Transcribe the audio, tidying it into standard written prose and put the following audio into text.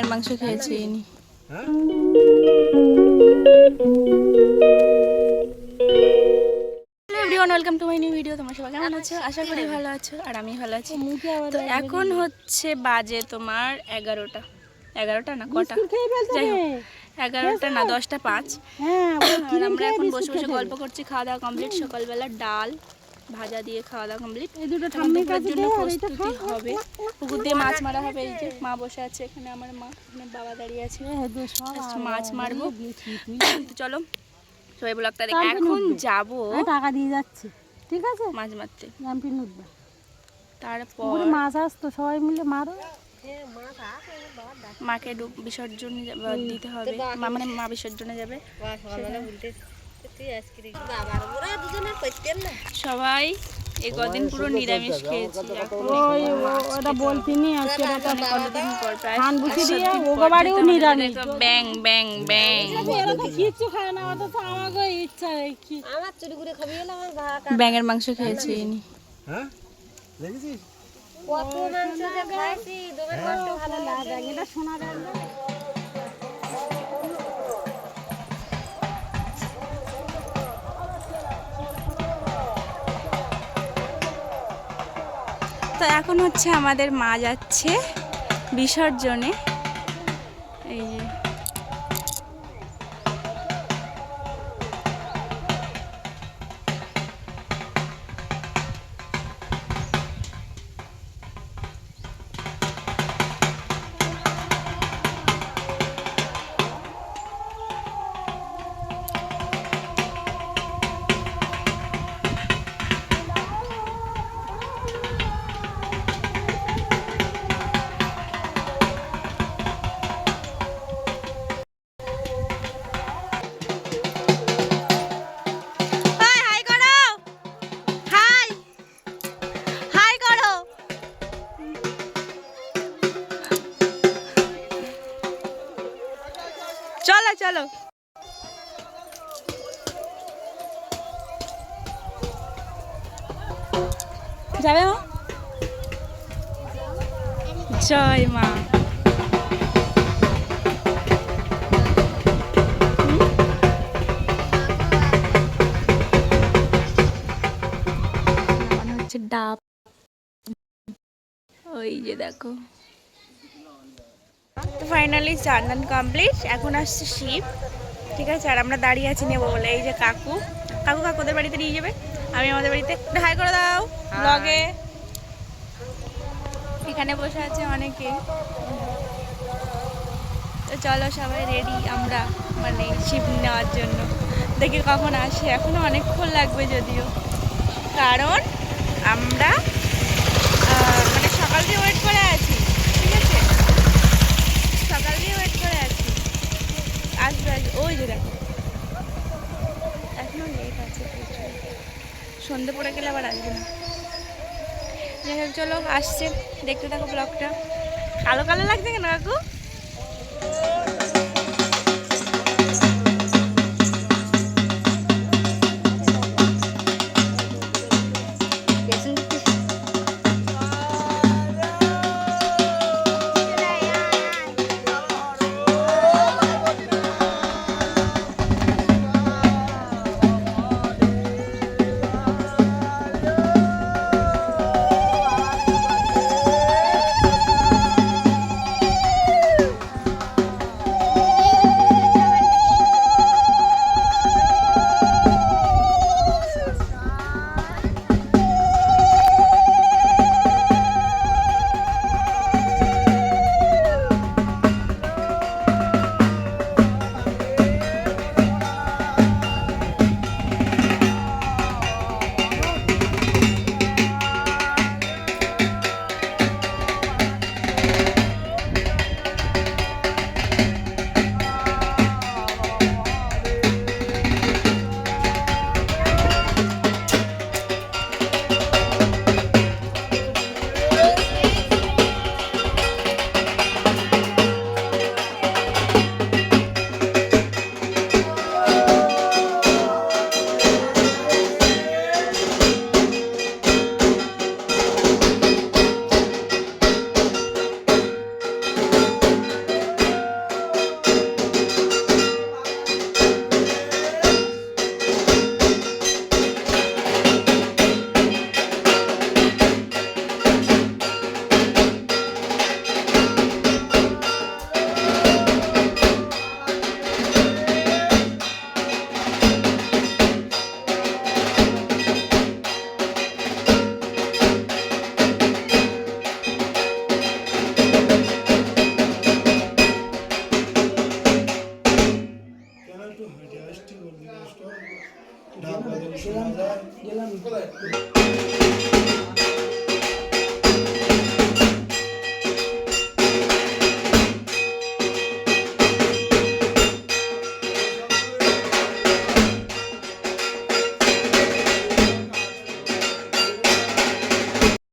ব্যাঙের মাংস খেয়েছি। Welcome to my new video. তোমরা সবাই কেমন আছো? আশা করি ভালো আছো, আর আমি ভালো আছি। তো এখন হচ্ছে বাজে তোমার 11টা না কটা, যাই হোক 11টা না 10টা 5। আর আমরা এখন বসে বসে গল্প করছি। খাওয়া দাওয়া কমপ্লিট, সকালবেলা ডাল ভাজা দিয়ে খাওয়া দাওয়া কমপ্লিট। দুপুরের জন্য প্রস্তুতি হবে, পুকুর দিয়ে মাছ মারা হবে। এই যে মা বসে আছে এখানে, আমার মা, এখানে বাবা দাঁড়িয়ে আছে, মাছ মারবো। চলো সবাই ব্লগটা দেখে। এখন যাবো, টাকা দিয়ে যাচ্ছে, ঠিক আছে, মাছ মারতে। তারপর মাছ আসতো, সবাই মিলে মারো। মাকে বিসর্জন দিতে হবে, মানে মা বিসর্জনে যাবে। সবাই এই কদিন পুরো নিরামিষ খেয়েছি। ওটা বলতিনি কতদিন পর প্রায় ব্যাং ব্যাং ব্যাং কিছু খায় না, ওটা তো আমাকে ইচ্ছা কি আমার চুরি করে খাবি হলো আমার ভাত। ব্যাঙের মাংস খেয়েছি। হ্যাঁ দেখেছিস কত মাংস যে খাইছি, দমের মাংস ভালো লাগে। এটা শোনা যায় না। তো এখন হচ্ছে আমাদের মা যাচ্ছে বিসর্জনে। এই যে চলো চলো যাবে মা। জয় মা। হচ্ছে ডাব, ওই যে দেখো। তো ফাইনালি চান্দান কমপ্লিট, এখন আসছে শিব, ঠিক আছে। আর আমরা দাঁড়িয়ে আছি নেবো বলে। এই যে কাকু কাকুদের বাড়িতে নিয়ে যাবে, আমি আমাদের বাড়িতে। হাই করে দাও ব্লগে। এখানে বসে আছে অনেকে। তো চলো সবাই রেডি আমরা, মানে শিব নেওয়ার জন্য। দেখি কখন আসে, এখনো অনেকক্ষণ লাগবে যদিও, কারণ আমরা মানে সকাল দিয়ে ওয়েট করে আছি, ঠিক আছে, সকাল দিয়ে ওয়েট করে আছি। আসবে ওই যে দেখো, এখনো লেট আছে প্রচুর, সন্ধে পড়ে গেলে আবার আসবে না। যাই হোক চলো, আসছে, দেখতে থাকো ব্লগটা। কালো কালো লাগছে কেন কাকু?